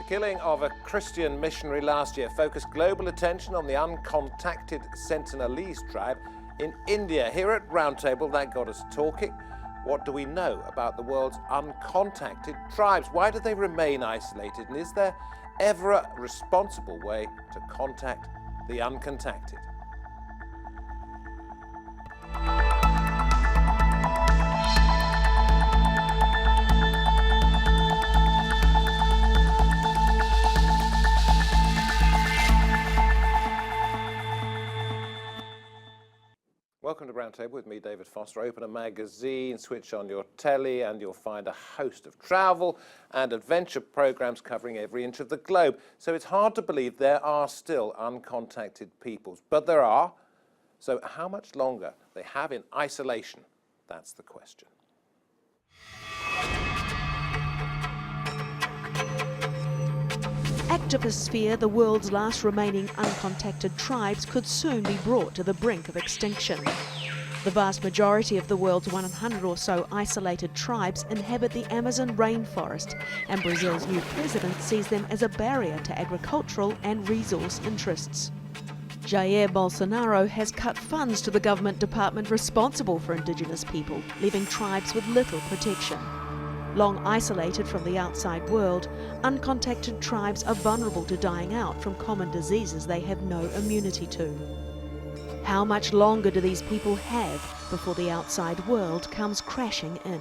killing of a Christian missionary last year focused global attention on the uncontacted Sentinelese tribe in India. Here at Roundtable, that got us talking. What do we know about the world's uncontacted tribes? Why do they remain isolated? And is there ever a responsible way to contact the uncontacted? Welcome to Roundtable with me, David Foster. Open a magazine, switch on your telly, and you'll find a host of travel and adventure programs covering every inch of the globe. So it's hard to believe there are still uncontacted peoples, but there are. So how much longer they have in isolation? That's the question. Activists fear the world's last remaining uncontacted tribes could soon be brought to the brink of extinction. The vast majority of the world's 100 or so isolated tribes inhabit the Amazon rainforest, and Brazil's new president sees them as a barrier to agricultural and resource interests. Jair Bolsonaro has cut funds to the government department responsible for Indigenous people, leaving tribes with little protection. Long isolated from the outside world, uncontacted tribes are vulnerable to dying out from common diseases they have no immunity to. How much longer do these people have before the outside world comes crashing in?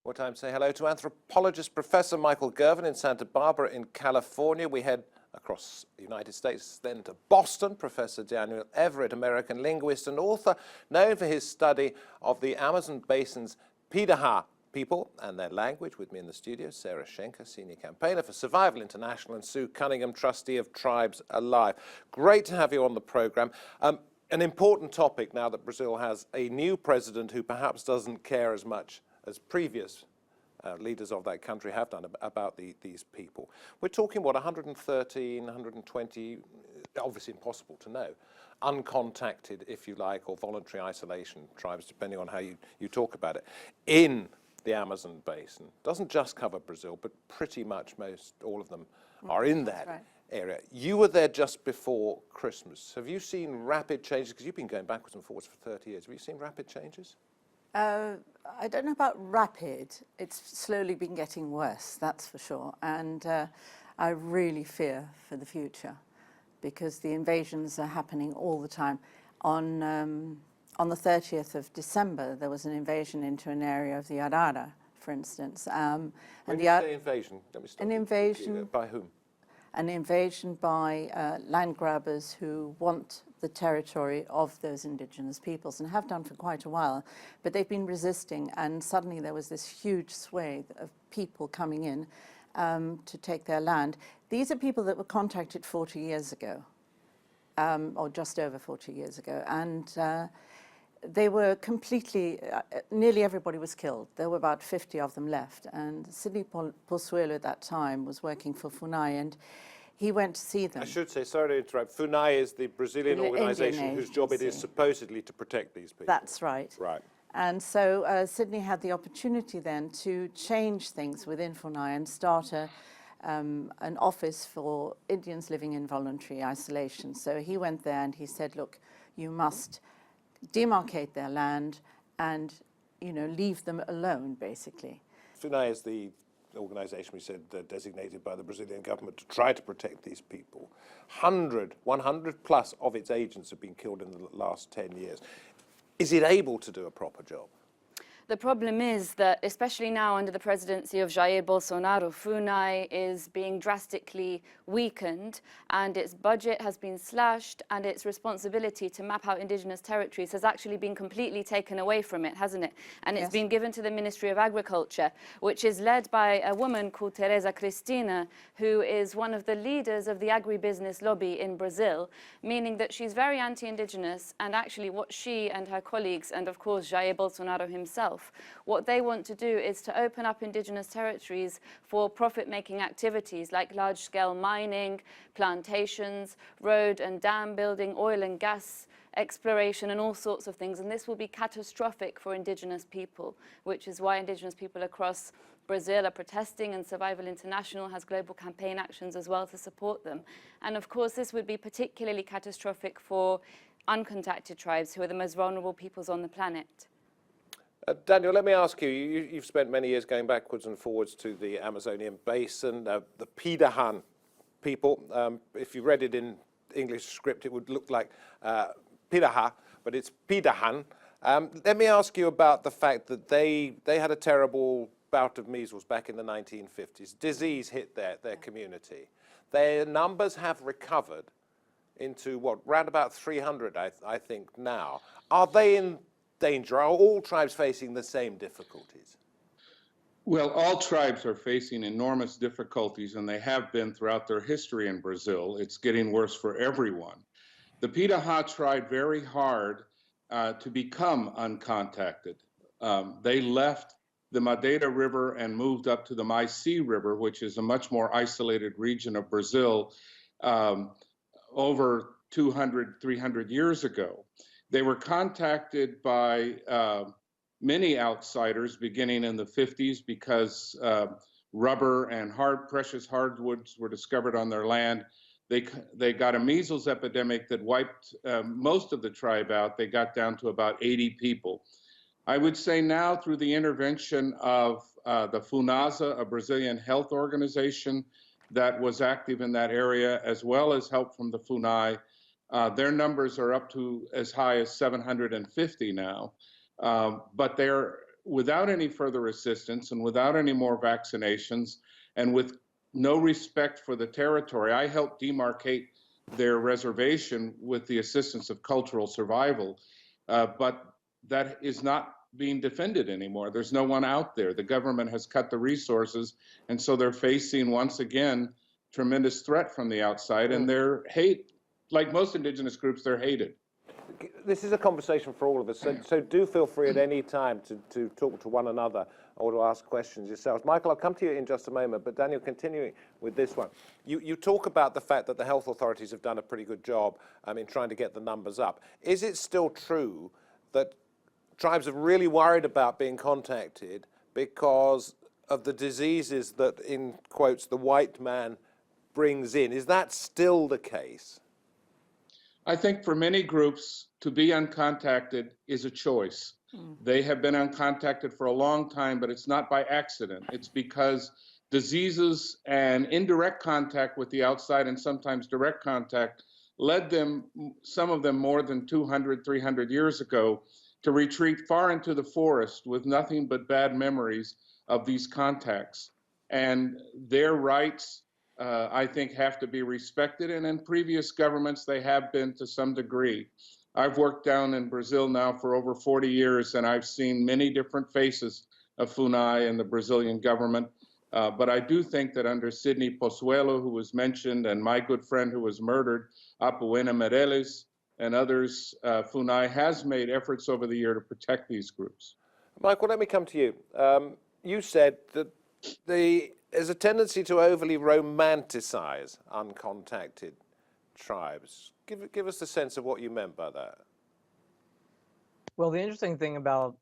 What time to say hello to anthropologist Professor Michael Gervin in Santa Barbara in California. We head across the United States, then to Boston. Professor Daniel Everett, American linguist and author, known for his study of the Amazon Basin's Piraha people and their language. With me in the studio, Sarah Schenker, Senior Campaigner for Survival International, and Sue Cunningham, Trustee of Tribes Alive. Great to have you on the program. An important topic now that Brazil has a new president who perhaps doesn't care as much as previous leaders of that country have done about these people. We're talking, what, 113, 120, obviously impossible to know, uncontacted, if you like, or voluntary isolation tribes, depending on how you talk about it, in the Amazon basin. Doesn't just cover Brazil, but pretty much all of them are in that area. You were there just before Christmas. Have you seen rapid changes? Because you've been going backwards and forwards for 30 years. Have you seen rapid changes? I don't know about rapid. It's slowly been getting worse, that's for sure. And I really fear for the future because the invasions are happening all the time. On the 30th of December, there was an invasion into an area of the Arara, for instance. When you say invasion, let me stop. An invasion. By whom? An invasion by land grabbers who want the territory of those indigenous peoples and have done for quite a while, but they've been resisting, and suddenly there was this huge swathe of people coming in to take their land. These are people that were contacted 40 years ago, or just over 40 years ago, and they were completely, nearly everybody was killed. There were about 50 of them left, and Sidney Pozuelo at that time was working for FUNAI, and he went to see them. I should say, sorry to interrupt, FUNAI is the Brazilian organisation whose job it is supposedly to protect these people. That's right. Right. And so Sidney had the opportunity then to change things within FUNAI and start an office for Indians living in voluntary isolation. So he went there and he said, look, you must demarcate their land and, you know, leave them alone, basically. FUNAI is the organisation, we said, designated by the Brazilian government to try to protect these people. 100 plus of its agents have been killed in the last 10 years. Is it able to do a proper job? The problem is that, especially now under the presidency of Jair Bolsonaro, FUNAI is being drastically weakened, and its budget has been slashed, and its responsibility to map out indigenous territories has actually been completely taken away from it, hasn't it? And it's been given to the Ministry of Agriculture, which is led by a woman called Teresa Cristina, who is one of the leaders of the agribusiness lobby in Brazil, meaning that she's very anti-indigenous, and actually what she and her colleagues, and of course Jair Bolsonaro himself, what they want to do is to open up indigenous territories for profit-making activities like large-scale mining, plantations, road and dam building, oil and gas exploration and all sorts of things. And this will be catastrophic for Indigenous people, which is why Indigenous people across Brazil are protesting, and Survival International has global campaign actions as well to support them. And of course, this would be particularly catastrophic for uncontacted tribes, who are the most vulnerable peoples on the planet. Daniel, let me ask you, you've spent many years going backwards and forwards to the Amazonian basin, the Pidahan people. If you read it in English script, it would look like Piraha, but it's Pidahan. Let me ask you about the fact that they had a terrible bout of measles back in the 1950s. Disease hit their community. Their numbers have recovered into what, round about 300, I think now. Are they in danger? Are all tribes facing the same difficulties? Well, all tribes are facing enormous difficulties, and they have been throughout their history in Brazil. It's getting worse for everyone. The Piraha tried very hard to become uncontacted. They left the Madeira River and moved up to the Maici River, which is a much more isolated region of Brazil, over 200, 300 years ago. They were contacted by many outsiders beginning in the 50s because rubber and precious hardwoods were discovered on their land. They got a measles epidemic that wiped most of the tribe out. They got down to about 80 people. I would say now, through the intervention of the FUNASA, a Brazilian health organization that was active in that area, as well as help from the FUNAI, their numbers are up to as high as 750 now. But they're without any further assistance and without any more vaccinations and with no respect for the territory. I helped demarcate their reservation with the assistance of cultural survival, but that is not being defended anymore. There's no one out there. The government has cut the resources, and so they're facing, once again, tremendous threat from the outside, and they're like most Indigenous groups, they're hated. This is a conversation for all of us, so do feel free at any time to talk to one another or to ask questions yourselves. Michael, I'll come to you in just a moment, but Daniel, continuing with this one. You talk about the fact that the health authorities have done a pretty good job in trying to get the numbers up. Is it still true that tribes are really worried about being contacted because of the diseases that, in quotes, the white man brings in? Is that still the case? I think for many groups, to be uncontacted is a choice. They have been uncontacted for a long time, but it's not by accident. It's because diseases and indirect contact with the outside, and sometimes direct contact, led them, some of them more than 200, 300 years ago, to retreat far into the forest with nothing but bad memories of these contacts. And their rights, I think, have to be respected. And in previous governments, they have been to some degree. I've worked down in Brazil now for over 40 years, and I've seen many different faces of FUNAI and the Brazilian government. But I do think that under Sidney Pozuelo, who was mentioned, and my good friend who was murdered, Apuena Meirelles, and others, FUNAI has made efforts over the year to protect these groups. Michael, let me come to you. You said that there's a tendency to overly romanticize uncontacted tribes. Give us a sense of what you meant by that. Well, the interesting thing about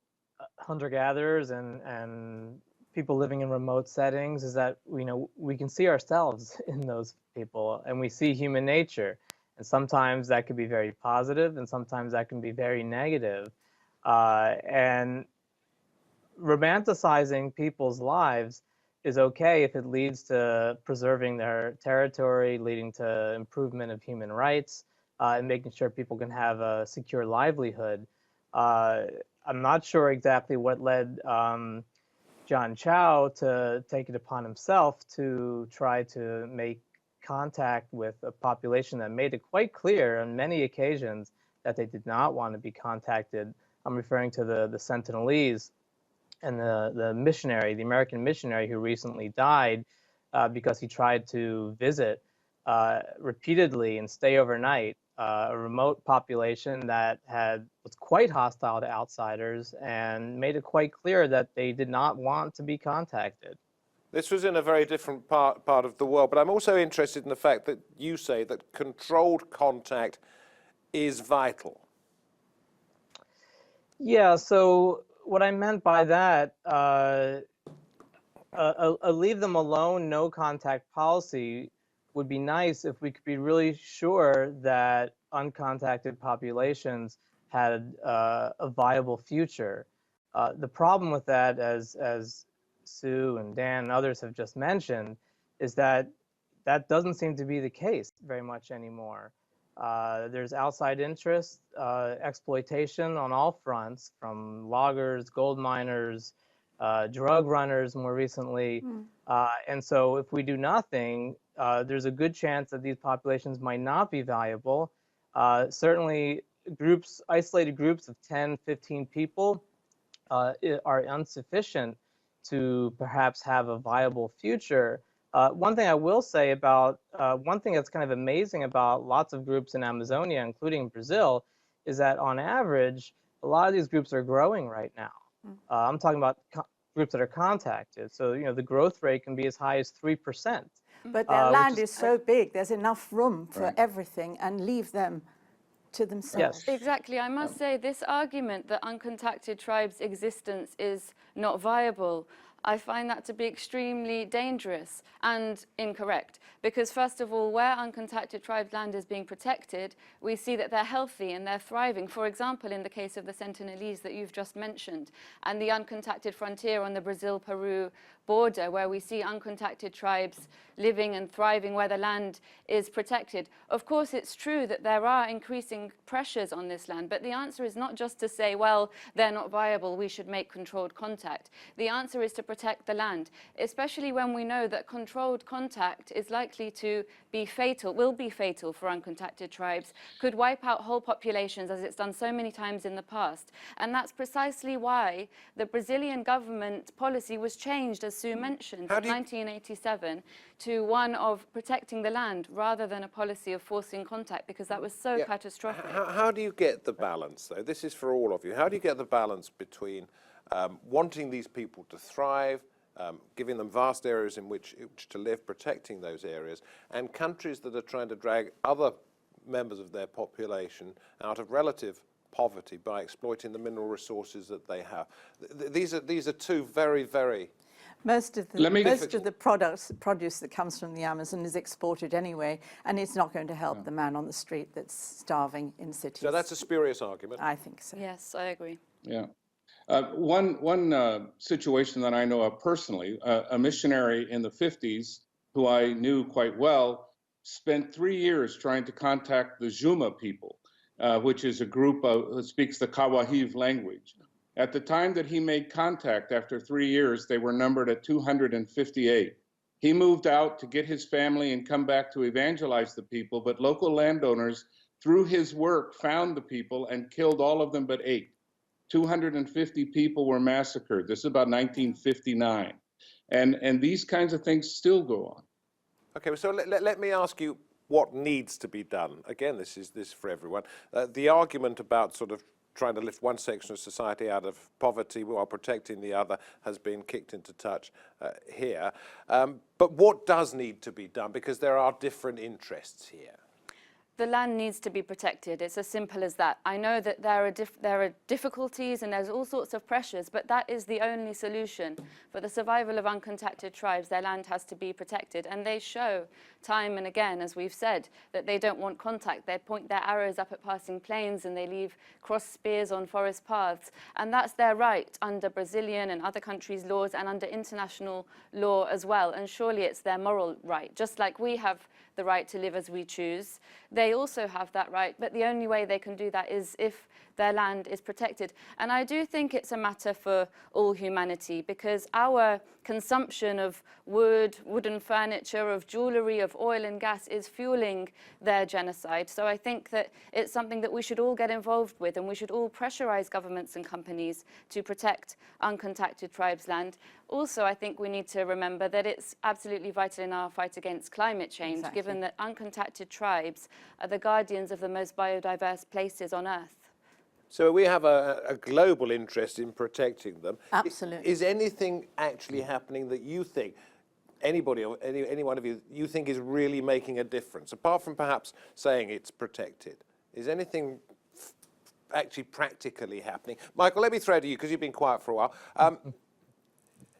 hunter-gatherers and people living in remote settings is that we can see ourselves in those people, and we see human nature. And sometimes that could be very positive, and sometimes that can be very negative. And romanticizing people's lives is okay if it leads to preserving their territory, leading to improvement of human rights, and making sure people can have a secure livelihood. I'm not sure exactly what led John Chow to take it upon himself to try to make contact with a population that made it quite clear on many occasions that they did not want to be contacted. I'm referring to the Sentinelese and the missionary, the American missionary who recently died because he tried to visit repeatedly and stay overnight a remote population that was quite hostile to outsiders and made it quite clear that they did not want to be contacted. This was in a very different part of the world, but I'm also interested in the fact that you say that controlled contact is vital. Yeah, so what I meant by that, a leave them alone, no contact policy would be nice if we could be really sure that uncontacted populations had a viable future. The problem with that, as Sue and Dan and others have just mentioned, is that that doesn't seem to be the case very much anymore. There's outside interest, exploitation on all fronts, from loggers, gold miners, drug runners more recently. And so if we do nothing, there's a good chance that these populations might not be valuable. Certainly isolated groups of 10, 15 people are insufficient to perhaps have a viable future. One thing I will say about, one thing that's kind of amazing about lots of groups in Amazonia, including Brazil, is that on average, a lot of these groups are growing right now. I'm talking about groups that are contacted. So, the growth rate can be as high as 3%. But their land which is so big, there's enough room for Right. everything, and leave them to themselves. Yes. Exactly. I must say, this argument that uncontacted tribes' existence is not viable, I find that to be extremely dangerous and incorrect. Because first of all, where uncontacted tribes' land is being protected, we see that they're healthy and they're thriving. For example, in the case of the Sentinelese that you've just mentioned, and the uncontacted frontier on the Brazil-Peru border, where we see uncontacted tribes living and thriving where the land is protected. Of course, it's true that there are increasing pressures on this land, but the answer is not just to say, well, they're not viable, we should make controlled contact. The answer is to protect the land, especially when we know that controlled contact is likely to be fatal, will be fatal for uncontacted tribes, could wipe out whole populations as it's done so many times in the past. And that's precisely why the Brazilian government policy was changed, as Sue mentioned, in 1987 to one of protecting the land rather than a policy of forcing contact, because that was so catastrophic. How do you get the balance, though? This is for all of you. How do you get the balance between wanting these people to thrive, giving them vast areas in which to live, protecting those areas, and countries that are trying to drag other members of their population out of relative poverty by exploiting the mineral resources that they have? These are two very, very Most of the produce that comes from the Amazon is exported anyway, and it's not going to help the man on the street that's starving in cities. So that's a spurious argument. I think so. Yes, I agree. Yeah. One situation that I know of personally, a missionary in the 50s who I knew quite well, spent 3 years trying to contact the Juma people, which is a group that speaks the Kawahive language. At the time that he made contact, after 3 years, they were numbered at 258. He moved out to get his family and come back to evangelize the people, but local landowners, through his work, found the people and killed all of them but 8. 250 people were massacred. This is about 1959. And these kinds of things still go on. Okay, so let me ask you what needs to be done. Again, this is for everyone. The argument about sort of trying to lift one section of society out of poverty while protecting the other has been kicked into touch here. But what does need to be done? Because there are different interests here. The land needs to be protected. It's as simple as that. I know that there are difficulties and there's all sorts of pressures, but that is the only solution. For the survival of uncontacted tribes, their land has to be protected. And they show time and again, as we've said, that they don't want contact. They point their arrows up at passing planes and they leave cross spears on forest paths. And that's their right under Brazilian and other countries' laws and under international law as well. And surely it's their moral right. Just like we have the right to live as we choose, they also have that right, but the only way they can do that is if their land is protected. And I do think it's a matter for all humanity, because our consumption of wood, wooden furniture, of jewellery, of oil and gas is fueling their genocide. So I think that it's something that we should all get involved with, and we should all pressurise governments and companies to protect uncontacted tribes' land. Also, I think we need to remember that it's absolutely vital in our fight against climate change, given that uncontacted tribes are the guardians of the most biodiverse places on Earth. So we have a global interest in protecting them. Absolutely. Is anything actually happening that you think, anybody, or any one of you think is really making a difference, apart from perhaps saying it's protected? Is anything actually practically happening? Michael, let me throw to you because you've been quiet for a while.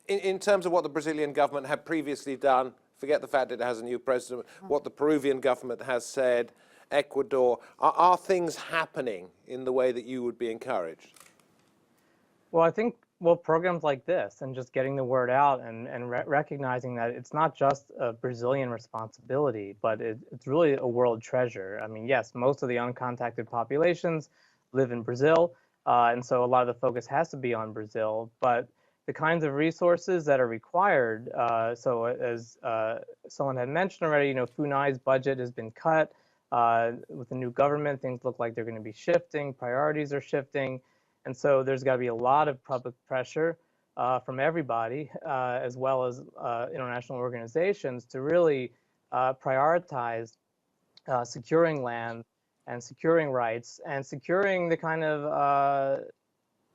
In terms of what the Brazilian government had previously done, forget the fact that it has a new president, what the Peruvian government has said, Ecuador, are things happening in the way that you would be encouraged? Well, I think, well, programs like this and just getting the word out and recognizing that it's not just a Brazilian responsibility, but it's really a world treasure. I mean, yes, most of the uncontacted populations live in Brazil, and so a lot of the focus has to be on Brazil, but the kinds of resources that are required, so as someone had mentioned already, you know, FUNAI's budget has been cut. With the new government, things look like they're going to be shifting, priorities are shifting. And so there's got to be a lot of public pressure from everybody, as well as international organizations, to really prioritize securing land and securing rights and securing the kind of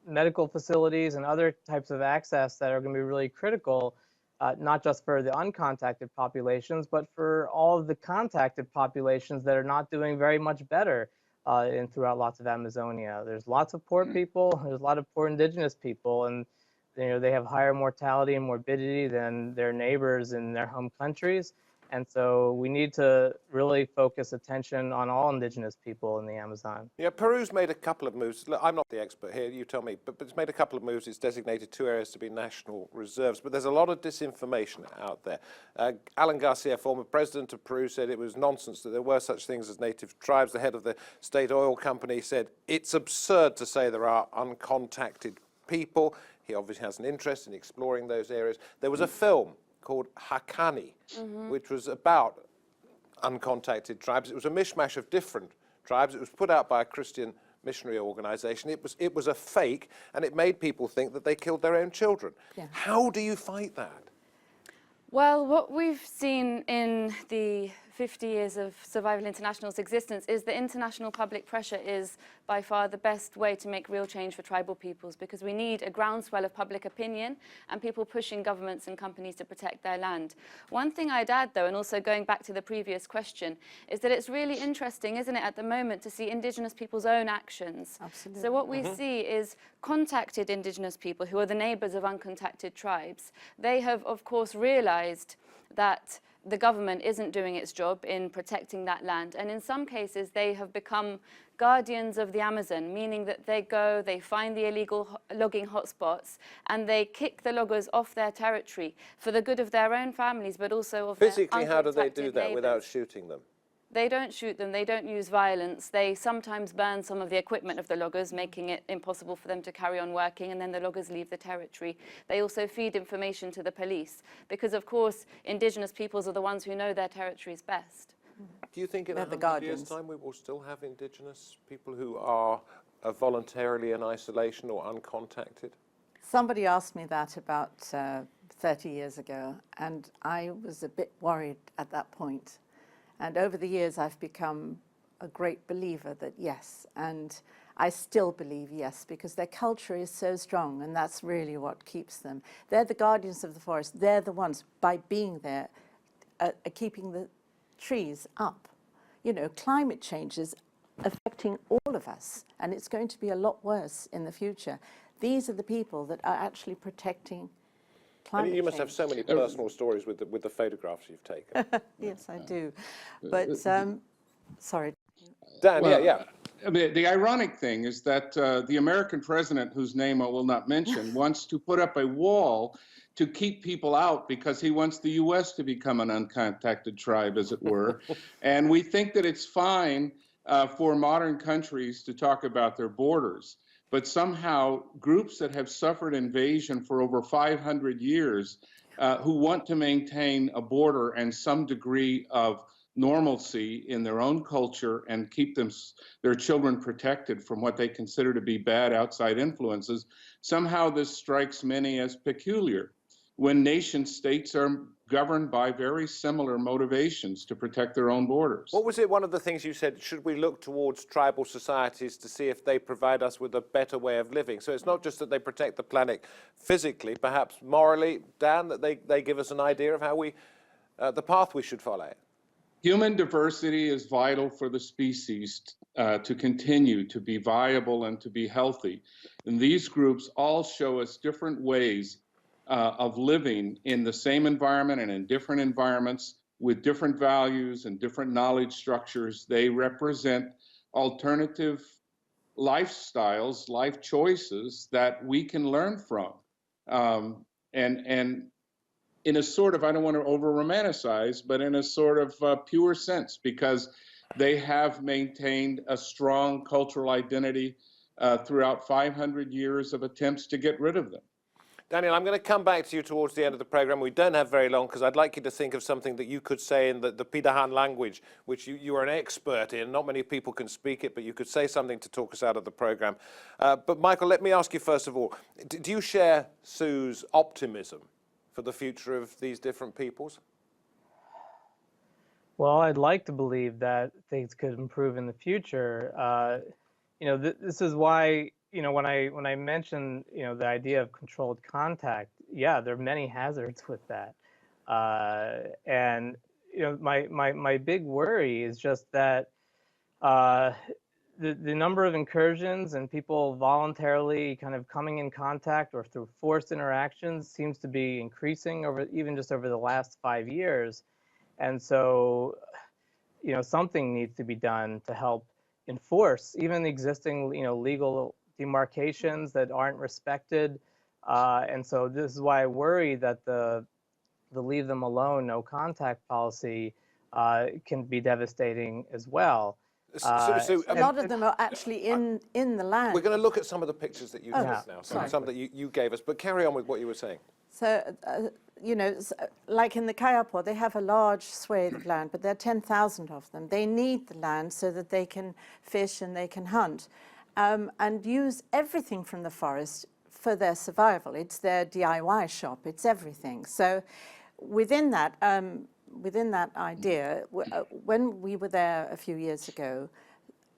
medical facilities and other types of access that are going to be really critical, not just for the uncontacted populations, but for all of the contacted populations that are not doing very much better throughout lots of Amazonia. There's lots of poor people, there's a lot of poor indigenous people, and you know, they have higher mortality and morbidity than their neighbors in their home countries. And so we need to really focus attention on all indigenous people in the Amazon. Yeah, Peru's made a couple of moves. Look, I'm not the expert here, you tell me, but it's made a couple of moves. It's designated 2 areas to be national reserves, but there's a lot of disinformation out there. Alan Garcia, former president of Peru, said it was nonsense that there were such things as native tribes. The head of the state oil company said it's absurd to say there are uncontacted people. He obviously has an interest in exploring those areas. There was a film called Hakani, which was about uncontacted tribes. It was a mishmash of different tribes. It was put out by a Christian missionary organization. It was a fake, and it made people think that they killed their own children. Yeah. How do you fight that? Well, what we've seen in the 50 years of Survival International's existence is that international public pressure is by far the best way to make real change for tribal peoples, because we need a groundswell of public opinion and people pushing governments and companies to protect their land. One thing I'd add, though, and also going back to the previous question, is that it's really interesting, isn't it, at the moment, to see Indigenous people's own actions. Absolutely. So what we see is contacted Indigenous people who are the neighbors of uncontacted tribes. They have, of course, realized that the government isn't doing its job in protecting that land. And in some cases, they have become guardians of the Amazon, meaning that they go, they find the illegal logging hotspots, and they kick the loggers off their territory for the good of their own families, but also of Physically, their how do they do that neighbors. without shooting them? They don't shoot them, they don't use violence. They sometimes burn some of the equipment of the loggers, making it impossible for them to carry on working, and then the loggers leave the territory. They also feed information to the police, because of course, Indigenous peoples are the ones who know their territories best. Do you think in 100 years' time we will still have Indigenous people who are voluntarily in isolation or uncontacted? Somebody asked me that about 30 years ago, and I was a bit worried at that point. And over the years, I've become a great believer that yes, and I still believe yes, because their culture is so strong, and that's really what keeps them. They're the guardians of the forest. They're the ones, by being there, keeping the trees up. You know, climate change is affecting all of us, and it's going to be a lot worse in the future. These are the people that are actually protecting climate change. You must have so many personal stories with the photographs you've taken. Yes, I do. But, sorry. Dan, well, yeah. I mean, the ironic thing is that the American president, whose name I will not mention, wants to put up a wall to keep people out because he wants the U.S. to become an uncontacted tribe, as it were. And we think that it's fine for modern countries to talk about their borders. But somehow groups that have suffered invasion for over 500 years, who want to maintain a border and some degree of normalcy in their own culture and keep their children protected from what they consider to be bad outside influences, somehow this strikes many as peculiar, when nation states are governed by very similar motivations to protect their own borders. What was it, one of the things you said, should we look towards tribal societies to see if they provide us with a better way of living? So it's not just that they protect the planet physically, perhaps morally, Dan, that they give us an idea of how the path we should follow. Human diversity is vital for the species to continue to be viable and to be healthy. And these groups all show us different ways of living in the same environment and in different environments with different values and different knowledge structures. They represent alternative lifestyles, life choices that we can learn from. And in a sort of, I don't want to over romanticize, but in a sort of pure sense, because they have maintained a strong cultural identity throughout 500 years of attempts to get rid of them. Daniel, I'm going to come back to you towards the end of the program. We don't have very long because I'd like you to think of something that you could say in the Pidahan language, which you are an expert in. Not many people can speak it, but you could say something to talk us out of the program. But Michael, let me ask you first of all, do you share Sue's optimism for the future of these different peoples? Well, I'd like to believe that things could improve in the future. You know, this is why, you know, when I mention, you know, the idea of controlled contact, yeah, there are many hazards with that. And, you know, my big worry is just that the number of incursions and people voluntarily kind of coming in contact or through forced interactions seems to be increasing even just over the last 5 years. And so, you know, something needs to be done to help enforce even the existing, you know, legal demarcations that aren't respected. And so this is why I worry that the leave them alone, no contact policy can be devastating as well. So, A lot of them are actually in the land. we're going to look at some of the pictures that you took Yeah. now, some that you gave us, but carry on with what you were saying. So, you know, like in the Kayapo, they have a large swathe of land, but there are 10,000 of them. They need the land so that they can fish and they can hunt and use everything from the forest for their survival. It's their DIY shop, it's everything. So within that idea, when we were there a few years ago,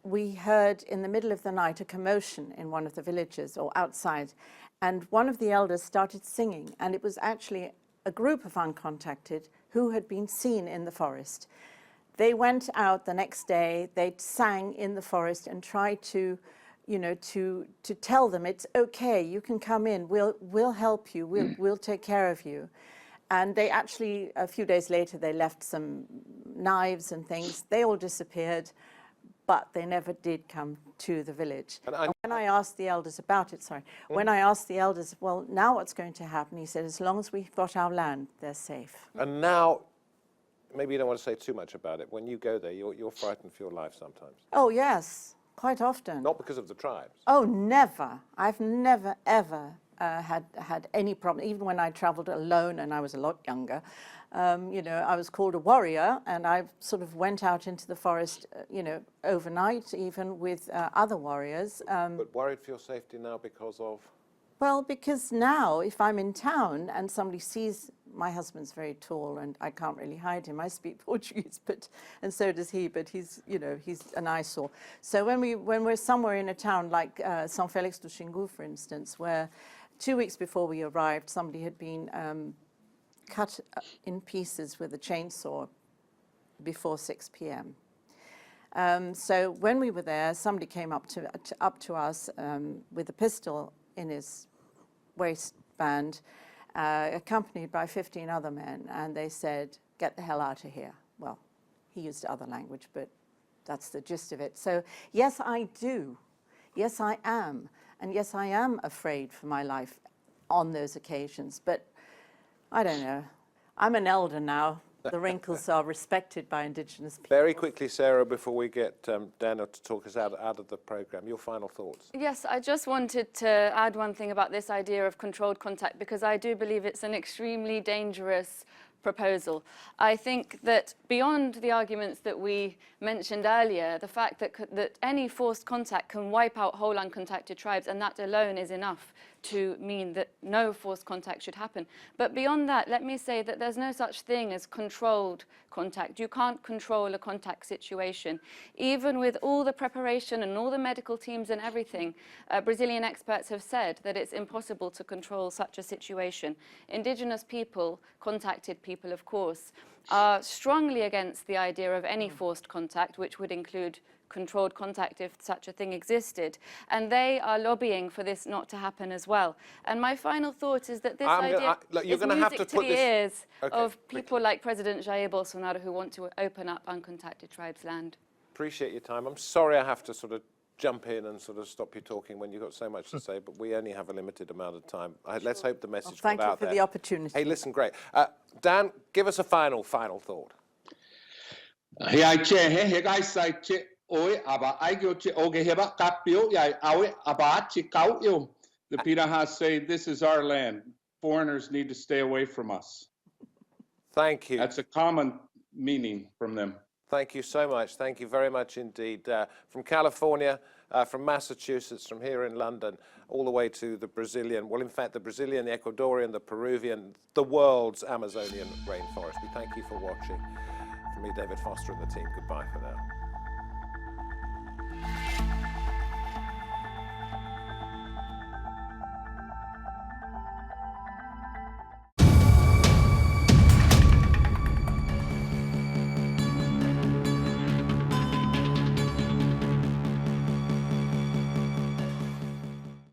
we heard in the middle of the night a commotion in one of the villages or outside, and one of the elders started singing, and it was actually a group of uncontacted who had been seen in the forest. They went out the next day, they sang in the forest and tried to, you know, to tell them it's okay, you can come in, we'll help you, we'll take care of you. And they actually, a few days later, they left some knives and things. They all disappeared, but they never did come to the village. And when I asked the elders about it, when I asked the elders, well, now what's going to happen? He said, as long as we've got our land, they're safe. And now, maybe you don't want to say too much about it. When you go there, you're frightened for your life sometimes. Oh, yes, quite often. Not because of the tribes. Oh, never. I've never, ever had any problem. Even when I traveled alone and I was a lot younger, you know, I was called a warrior, and I sort of went out into the forest, you know, overnight, even with other warriors. But worried for your safety now because of? Well, because now, if I'm in town and somebody sees, my husband's very tall and I can't really hide him. I speak Portuguese, and so does he, but he's, you know, he's an eyesore. So when we're somewhere in a town like São Félix do Xingu, for instance, where 2 weeks before we arrived, somebody had been cut in pieces with a chainsaw before 6 p.m. So when we were there, somebody came up to us with a pistol in his waistband, accompanied by 15 other men, and they said, "Get the hell out of here." Well, he used other language, but that's the gist of it. So yes, I do. Yes, I am. And yes, I am afraid for my life on those occasions, but I don't know. I'm an elder now. The wrinkles are respected by Indigenous people. Very quickly, Sarah, before we get Daniel to talk us out of the programme, your final thoughts. Yes, I just wanted to add one thing about this idea of controlled contact, because I do believe it's an extremely dangerous proposal. I think that beyond the arguments that we mentioned earlier, the fact that any forced contact can wipe out whole uncontacted tribes, and that alone is enough to mean that no forced contact should happen. But beyond that, let me say that there's no such thing as controlled contact. You can't control a contact situation. Even with all the preparation and all the medical teams and everything, Brazilian experts have said that it's impossible to control such a situation. Indigenous people, contacted people of course, are strongly against the idea of any forced contact, which would include controlled contact if such a thing existed, and they are lobbying for this not to happen as well. And my final thought is that this idea is music to the ears of people like President Jair Bolsonaro who want to open up uncontacted tribes' land. Appreciate your time. I'm sorry I have to sort of jump in and sort of stop you talking when you've got so much to say, but we only have a limited amount of time. Let's hope the message got out there. Thank you for the opportunity. Hey, listen, great. Dan, give us a final thought. The Piraha say, this is our land. Foreigners need to stay away from us. Thank you. That's a common meaning from them. Thank you so much. Thank you very much indeed. From California, from Massachusetts, from here in London, all the way to the Brazilian, well, in fact, the Brazilian, the Ecuadorian, the Peruvian, the world's Amazonian rainforest. We thank you for watching. From me, David Foster and the team, goodbye for now.